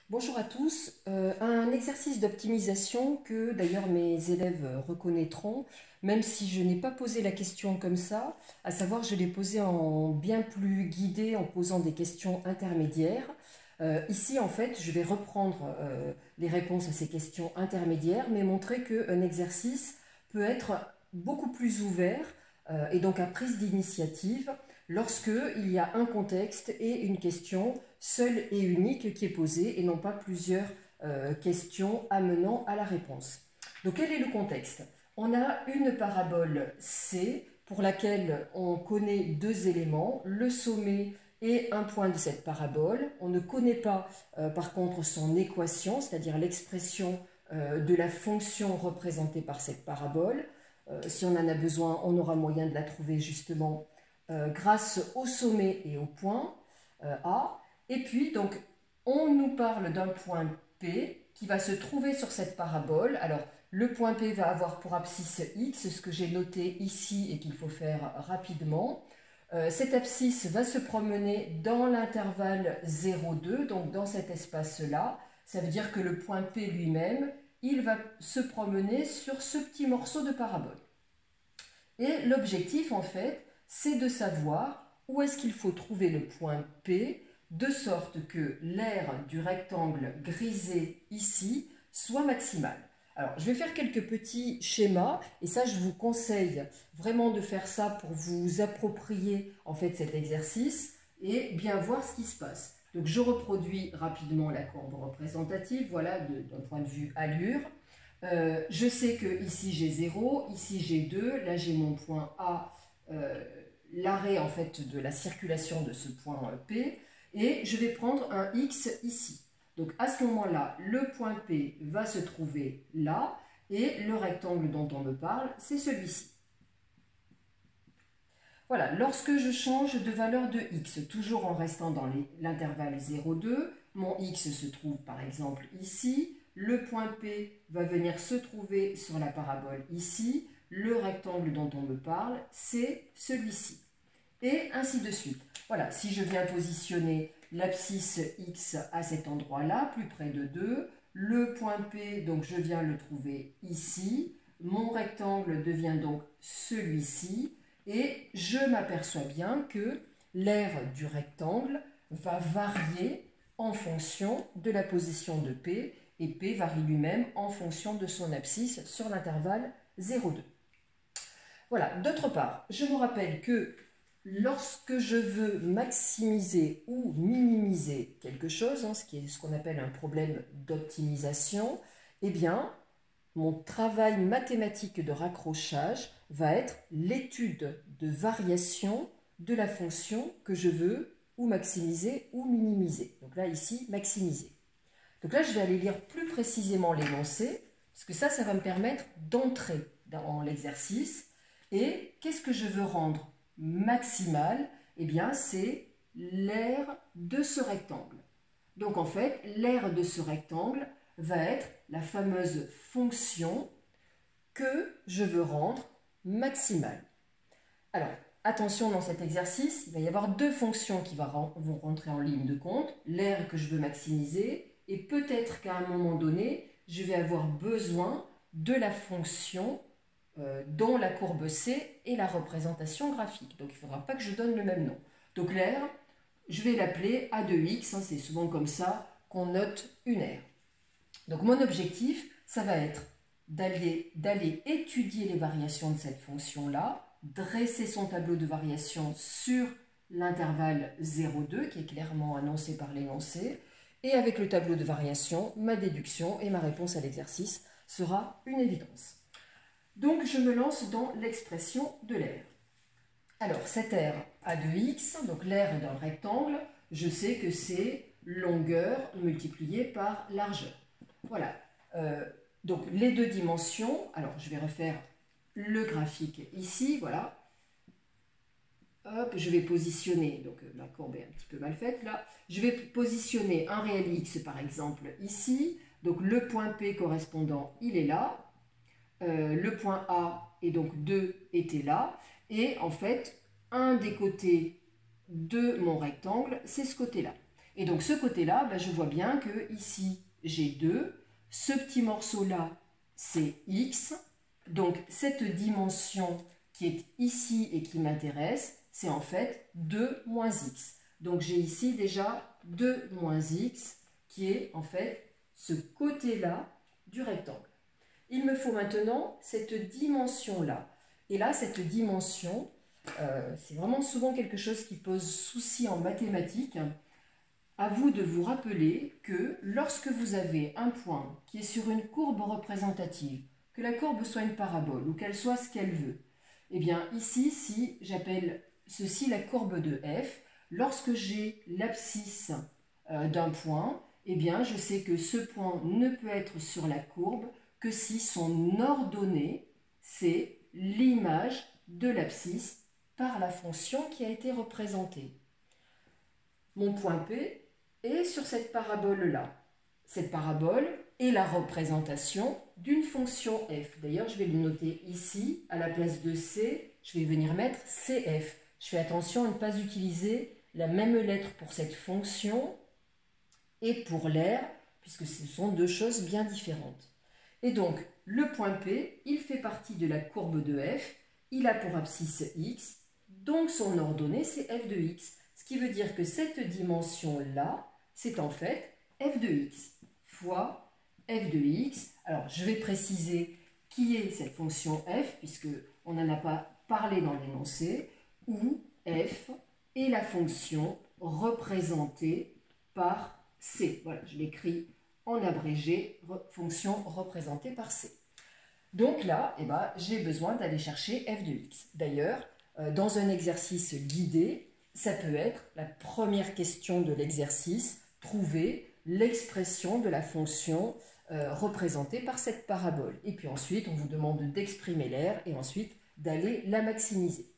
Bonjour à tous. Un exercice d'optimisation que d'ailleurs mes élèves reconnaîtront, même si je n'ai pas posé la question comme ça, à savoir je l'ai posé en bien plus guidé en posant des questions intermédiaires. Ici en fait je vais reprendre les réponses à ces questions intermédiaires, mais montrer qu'un exercice peut être beaucoup plus ouvert et donc à prise d'initiative lorsque il y a un contexte et une question seule et unique qui est posée et non pas plusieurs questions amenant à la réponse. Donc quel est le contexte? On a une parabole C pour laquelle on connaît deux éléments, le sommet et un point de cette parabole. On ne connaît pas par contre son équation, c'est-à-dire l'expression de la fonction représentée par cette parabole. Si on en a besoin, on aura moyen de la trouver justement grâce au sommet et au point A. Et puis, donc, on nous parle d'un point P qui va se trouver sur cette parabole. Alors, le point P va avoir pour abscisse X, ce que j'ai noté ici et qu'il faut faire rapidement. Cette abscisse va se promener dans l'intervalle 0,2, donc dans cet espace-là. Ça veut dire que le point P lui-même, il va se promener sur ce petit morceau de parabole. Et l'objectif, en fait, c'est de savoir où est-ce qu'il faut trouver le point P, de sorte que l'aire du rectangle grisé ici soit maximale. Alors, je vais faire quelques petits schémas, et ça, je vous conseille vraiment de faire ça pour vous approprier, en fait, cet exercice et bien voir ce qui se passe. Donc, je reproduis rapidement la courbe représentative, voilà, d'un point de vue allure. Je sais que ici j'ai 0, ici j'ai 2, là j'ai mon point A, l'arrêt en fait de la circulation de ce point P, et je vais prendre un X ici. Donc à ce moment-là, le point P va se trouver là, et le rectangle dont on me parle, c'est celui-ci. Voilà, lorsque je change de valeur de X, toujours en restant dans l'intervalle 0,2, mon X se trouve par exemple ici, le point P va venir se trouver sur la parabole ici, le rectangle dont on me parle, c'est celui-ci. Et ainsi de suite. Voilà, si je viens positionner l'abscisse X à cet endroit-là, plus près de 2, le point P, donc je viens le trouver ici, mon rectangle devient donc celui-ci, et je m'aperçois bien que l'aire du rectangle va varier en fonction de la position de P, et P varie lui-même en fonction de son abscisse sur l'intervalle 0,2. Voilà, d'autre part, je me rappelle que lorsque je veux maximiser ou minimiser quelque chose, ce qui est ce qu'on appelle un problème d'optimisation, eh bien, mon travail mathématique de raccrochage va être l'étude de variation de la fonction que je veux ou maximiser ou minimiser. Donc là, ici, maximiser. Donc là, je vais aller lire plus précisément l'énoncé, parce que ça va me permettre d'entrer dans l'exercice. Et qu'est-ce que je veux rendre maximal? Eh bien, c'est l'aire de ce rectangle. Donc en fait, l'aire de ce rectangle va être la fameuse fonction que je veux rendre maximale. Alors, attention dans cet exercice, il va y avoir deux fonctions qui vont rentrer en ligne de compte, l'aire que je veux maximiser, et peut-être qu'à un moment donné, je vais avoir besoin de la fonction dont la courbe C est la représentation graphique. Donc il ne faudra pas que je donne le même nom. Donc l'aire, je vais l'appeler A de X, c'est souvent comme ça qu'on note une aire. Donc mon objectif, ça va être d'aller étudier les variations de cette fonction-là, dresser son tableau de variation sur l'intervalle 0,2 qui est clairement annoncé par l'énoncé, et avec le tableau de variation, ma déduction et ma réponse à l'exercice sera une évidence. Donc je me lance dans l'expression de l'aire. Alors cette aire A de X, donc l'aire d'un rectangle, je sais que c'est longueur multipliée par largeur. Voilà, donc les deux dimensions, alors je vais refaire le graphique ici, voilà. Hop, je vais positionner, donc ma courbe est un petit peu mal faite là, je vais positionner un réel X par exemple ici, donc le point P correspondant, il est là, le point A et donc 2 était là, et en fait, un des côtés de mon rectangle, c'est ce côté-là. Et donc ce côté-là, ben, je vois bien que ici j'ai 2, ce petit morceau-là c'est x, donc cette dimension qui est ici et qui m'intéresse, c'est en fait 2 moins x. Donc j'ai ici déjà 2 moins x qui est en fait ce côté-là du rectangle. Il me faut maintenant cette dimension-là. Et là, cette dimension, c'est vraiment souvent quelque chose qui pose souci en mathématiques. À vous de vous rappeler que lorsque vous avez un point qui est sur une courbe représentative, que la courbe soit une parabole ou qu'elle soit ce qu'elle veut, eh bien ici, si j'appelle ceci la courbe de f, lorsque j'ai l'abscisse d'un point, eh bien je sais que ce point ne peut être sur la courbe que si son ordonnée, c'est l'image de l'abscisse par la fonction qui a été représentée. Mon point P est sur cette parabole-là. Cette parabole est la représentation d'une fonction f. D'ailleurs, je vais le noter ici, à la place de C, je vais venir mettre CF. Je fais attention à ne pas utiliser la même lettre pour cette fonction et pour l'aire, puisque ce sont deux choses bien différentes. Et donc, le point P, il fait partie de la courbe de f, il a pour abscisse x, donc son ordonnée, c'est f de x. Ce qui veut dire que cette dimension-là, c'est en fait f de x fois f de x. Alors, je vais préciser qui est cette fonction f, puisqu'on n'en a pas parlé dans l'énoncé, où f est la fonction représentée par c. Voilà, je l'écris en abrégé, fonction représentée par c. Donc là, eh ben, j'ai besoin d'aller chercher f de x. D'ailleurs, dans un exercice guidé, ça peut être la première question de l'exercice, trouver l'expression de la fonction représentée par cette parabole. Et puis ensuite, on vous demande d'exprimer l'aire et ensuite d'aller la maximiser.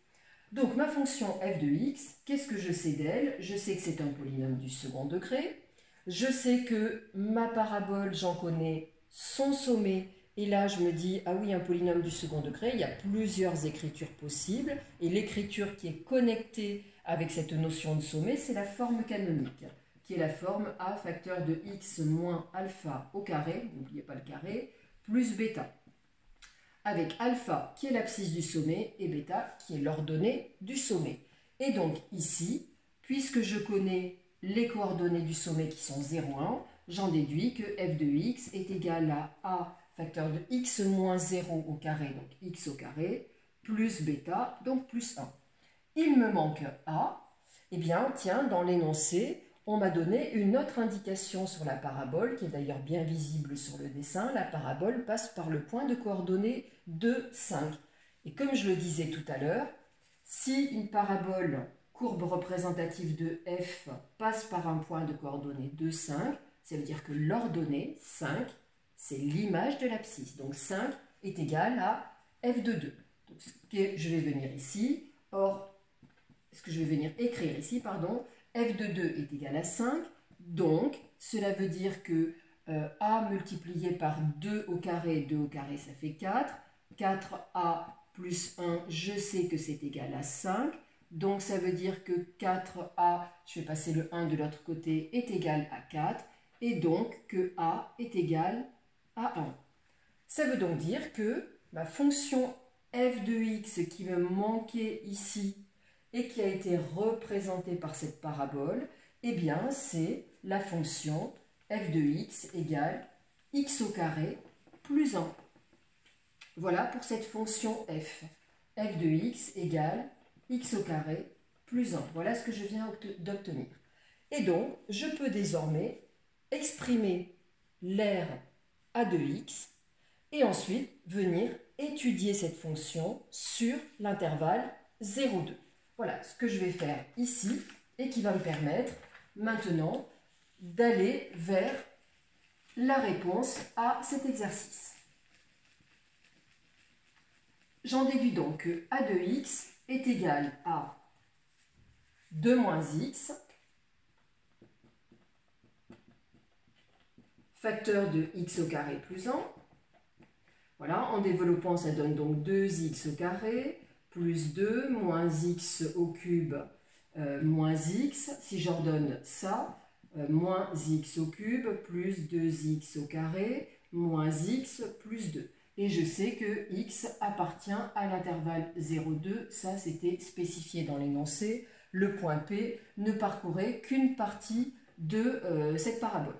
Donc ma fonction f de x, qu'est-ce que je sais d'elle? Je sais que c'est un polynôme du second degré. Je sais que ma parabole, j'en connais son sommet. Et là, je me dis, ah oui, un polynôme du second degré, il y a plusieurs écritures possibles. Et l'écriture qui est connectée avec cette notion de sommet, c'est la forme canonique, qui est la forme a facteur de x moins alpha au carré, n'oubliez pas le carré, plus bêta. Avec alpha qui est l'abscisse du sommet et bêta qui est l'ordonnée du sommet. Et donc ici, puisque je connais les coordonnées du sommet qui sont 0, 1, j'en déduis que f de x est égal à a facteur de x moins 0 au carré, donc x au carré, plus bêta, donc plus 1. Il me manque a. Eh bien, tiens, dans l'énoncé, on m'a donné une autre indication sur la parabole, qui est d'ailleurs bien visible sur le dessin. La parabole passe par le point de coordonnées 2, 5. Et comme je le disais tout à l'heure, si une parabole courbe représentative de f passe par un point de coordonnées 2, 5, ça veut dire que l'ordonnée 5, c'est l'image de l'abscisse. Donc 5 est égal à f de 2. Donc, ce que je vais venir ici, écrire ici, pardon, f de 2 est égal à 5, donc cela veut dire que a multiplié par 2 au carré ça fait 4, 4a plus 1, je sais que c'est égal à 5, donc ça veut dire que 4a, je vais passer le 1 de l'autre côté, est égal à 4, et donc que a est égal à 1. Ça veut donc dire que ma fonction f de x qui me manquait ici, et qui a été représentée par cette parabole, eh bien, c'est la fonction f de x égale x au carré plus 1. Voilà pour cette fonction f. f de x égale x au carré plus 1. Voilà ce que je viens d'obtenir. Et donc, je peux désormais exprimer l'aire a de x et ensuite venir étudier cette fonction sur l'intervalle 0,2. Voilà ce que je vais faire ici et qui va me permettre maintenant d'aller vers la réponse à cet exercice. J'en déduis donc que a de x est égal à 2 moins x, facteur de x au carré plus 1. Voilà, en développant, ça donne donc 2x au carré, plus 2, moins x au cube, moins x. Si j'ordonne ça, moins x au cube plus 2x au carré moins x plus 2. Et je sais que x appartient à l'intervalle 0,2, ça c'était spécifié dans l'énoncé. Le point P ne parcourait qu'une partie de cette parabole.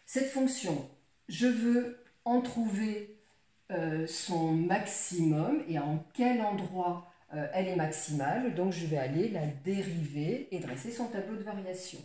Cette fonction, je veux en trouver son maximum et en quel endroit elle est maximale. Donc je vais aller la dériver et dresser son tableau de variation.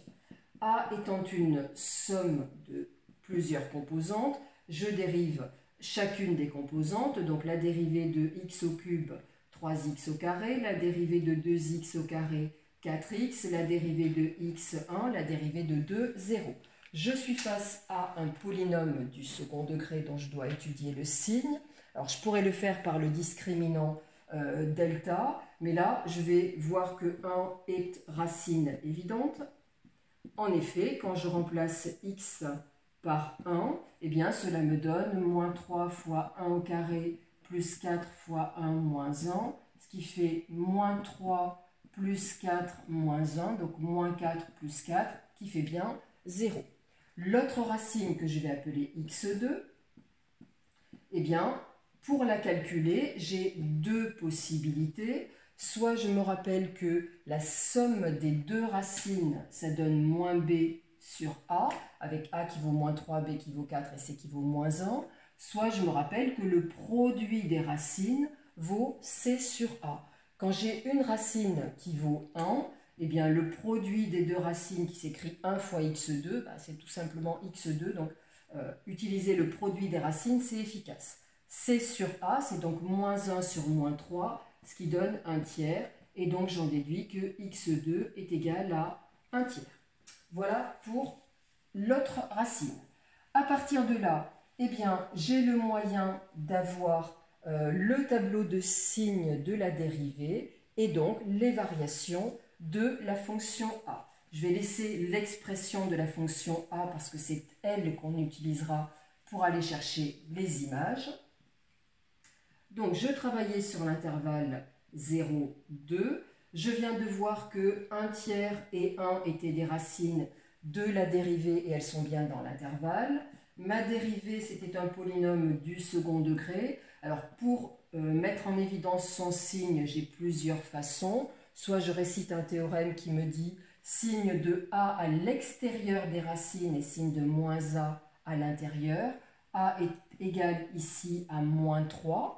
A étant une somme de plusieurs composantes, je dérive chacune des composantes, donc la dérivée de x au cube, 3x au carré, la dérivée de 2x au carré, 4x, la dérivée de x1, la dérivée de 2, 0. Je suis face à un polynôme du second degré dont je dois étudier le signe. Alors je pourrais le faire par le discriminant delta, mais là je vais voir que 1 est racine évidente. En effet, quand je remplace x par 1, eh bien, cela me donne moins 3 fois 1 au carré plus 4 fois 1 moins 1, ce qui fait moins 3 plus 4 moins 1, donc moins 4 plus 4, qui fait bien 0. L'autre racine que je vais appeler x2, eh bien, pour la calculer, j'ai deux possibilités. Soit je me rappelle que la somme des deux racines, ça donne moins b sur a, avec a qui vaut moins 3, b qui vaut 4 et c qui vaut moins 1. Soit je me rappelle que le produit des racines vaut c sur a. Quand j'ai une racine qui vaut 1, eh bien le produit des deux racines qui s'écrit 1 fois x2, bah, c'est tout simplement x2. Donc utiliser le produit des racines, c'est efficace. C sur a, c'est donc moins 1 sur moins 3, ce qui donne 1 tiers, et donc j'en déduis que x2 est égal à 1 tiers. Voilà pour l'autre racine. À partir de là, eh bien, j'ai le moyen d'avoir le tableau de signes de la dérivée et donc les variations de la fonction a. Je vais laisser l'expression de la fonction a parce que c'est elle qu'on utilisera pour aller chercher les images. Donc, je travaillais sur l'intervalle 0, 2. Je viens de voir que 1 tiers et 1 étaient des racines de la dérivée et elles sont bien dans l'intervalle. Ma dérivée, c'était un polynôme du second degré. Alors, pour mettre en évidence son signe, j'ai plusieurs façons. Soit je récite un théorème qui me dit signe de a à l'extérieur des racines et signe de moins a à l'intérieur. A est égal ici à moins 3.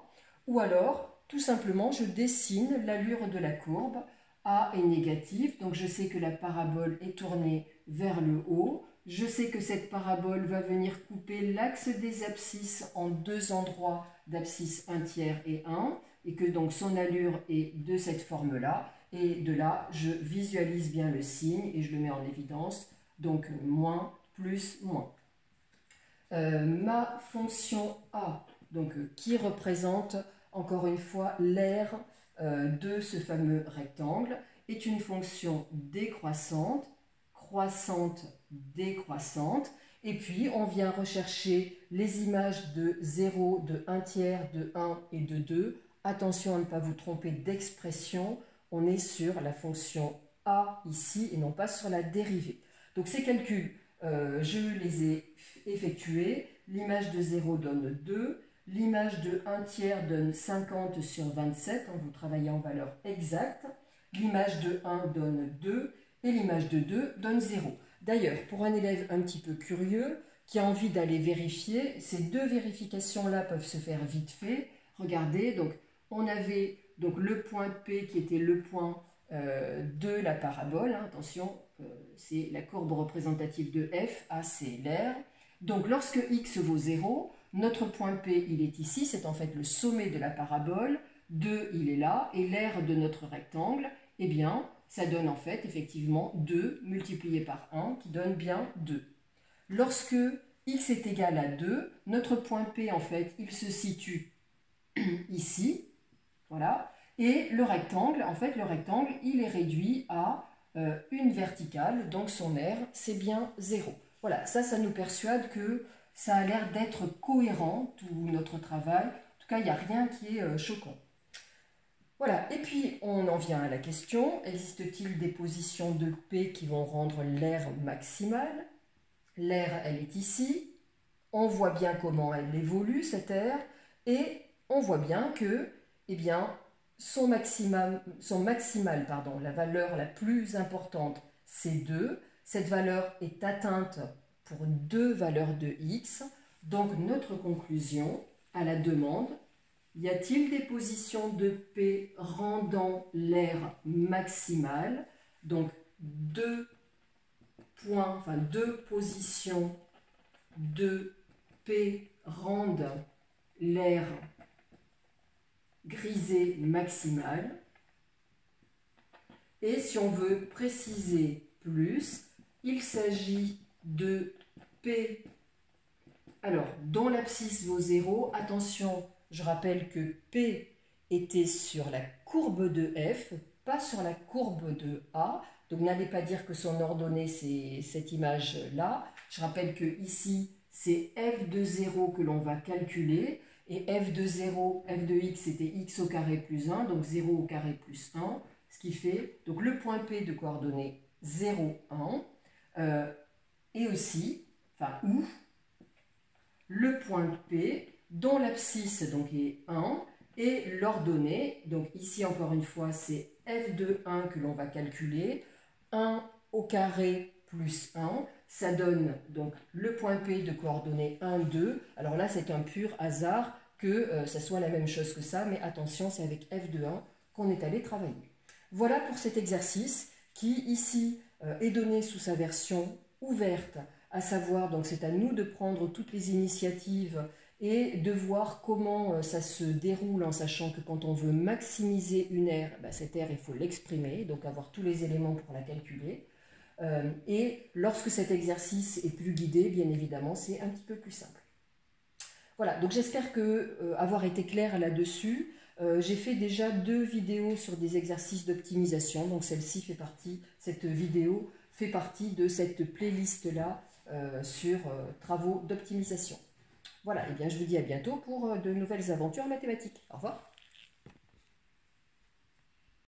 Ou alors, tout simplement, je dessine l'allure de la courbe. A est négative, donc je sais que la parabole est tournée vers le haut. Je sais que cette parabole va venir couper l'axe des abscisses en deux endroits d'abscisse 1 tiers et 1, et que donc son allure est de cette forme-là. Et de là, je visualise bien le signe et je le mets en évidence, donc moins plus moins. Ma fonction A, donc, qui représente encore une fois l'aire de ce fameux rectangle, est une fonction décroissante, croissante, décroissante, et puis on vient rechercher les images de 0, de 1 tiers, de 1 et de 2. Attention à ne pas vous tromper d'expression, on est sur la fonction A ici et non pas sur la dérivée. Donc ces calculs, je les ai effectués. L'image de 0 donne 2, l'image de 1 tiers donne 50 sur 27, vous travaillez en valeur exacte, l'image de 1 donne 2 et l'image de 2 donne 0. D'ailleurs, pour un élève un petit peu curieux qui a envie d'aller vérifier, ces deux vérifications-là peuvent se faire vite fait. Regardez, donc on avait donc le point P qui était le point de la parabole. Attention, c'est la courbe représentative de f, A c'est l'aire. Donc lorsque x vaut 0, notre point P il est ici, c'est en fait le sommet de la parabole, 2 il est là, et l'aire de notre rectangle, eh bien ça donne en fait effectivement 2 multiplié par 1 qui donne bien 2. Lorsque x est égal à 2, notre point P en fait il se situe ici, voilà, et le rectangle, en fait le rectangle il est réduit à une verticale, donc son aire c'est bien 0. Voilà, ça nous persuade que ça a l'air d'être cohérent, tout notre travail. En tout cas, il n'y a rien qui est choquant. Voilà, et puis on en vient à la question, existe-t-il des positions de P qui vont rendre l'aire maximale? L'aire, elle est ici, on voit bien comment elle évolue, cette aire, et on voit bien que, eh bien, son maximal, la valeur la plus importante, c'est 2. Cette valeur est atteinte pour 2 valeurs de x. Donc notre conclusion à la demande, y a-t-il des positions de P rendant l'aire maximale? Donc deux positions de P rendent l'aire grisée maximale. Et si on veut préciser plus, il s'agit de P, alors dont l'abscisse vaut 0. Attention, je rappelle que P était sur la courbe de F, pas sur la courbe de A. Donc n'allez pas dire que son ordonnée c'est cette image-là. Je rappelle que ici c'est f de 0 que l'on va calculer. Et f de 0, f de x c'était x au carré plus 1, donc 0 au carré plus 1. Ce qui fait donc le point P de coordonnées 0, 1. Et aussi, enfin où, le point P dont l'abscisse donc est 1 et l'ordonnée, donc ici encore une fois c'est f de 1 que l'on va calculer, 1 au carré plus 1, ça donne donc le point P de coordonnées 1, 2. Alors là c'est un pur hasard que ça soit la même chose que ça, mais attention, c'est avec f de 1 qu'on est allé travailler. Voilà pour cet exercice qui ici est donné sous sa version ouverte, à savoir, donc c'est à nous de prendre toutes les initiatives et de voir comment ça se déroule en sachant que quand on veut maximiser une aire, cette aire il faut l'exprimer, donc avoir tous les éléments pour la calculer. Et lorsque cet exercice est plus guidé, bien évidemment, c'est un petit peu plus simple. Voilà, donc j'espère avoir été claire là-dessus. J'ai fait déjà 2 vidéos sur des exercices d'optimisation, donc celle-ci fait partie, cette vidéo fait partie de cette playlist-là sur travaux d'optimisation. Voilà, et bien je vous dis à bientôt pour de nouvelles aventures mathématiques. Au revoir.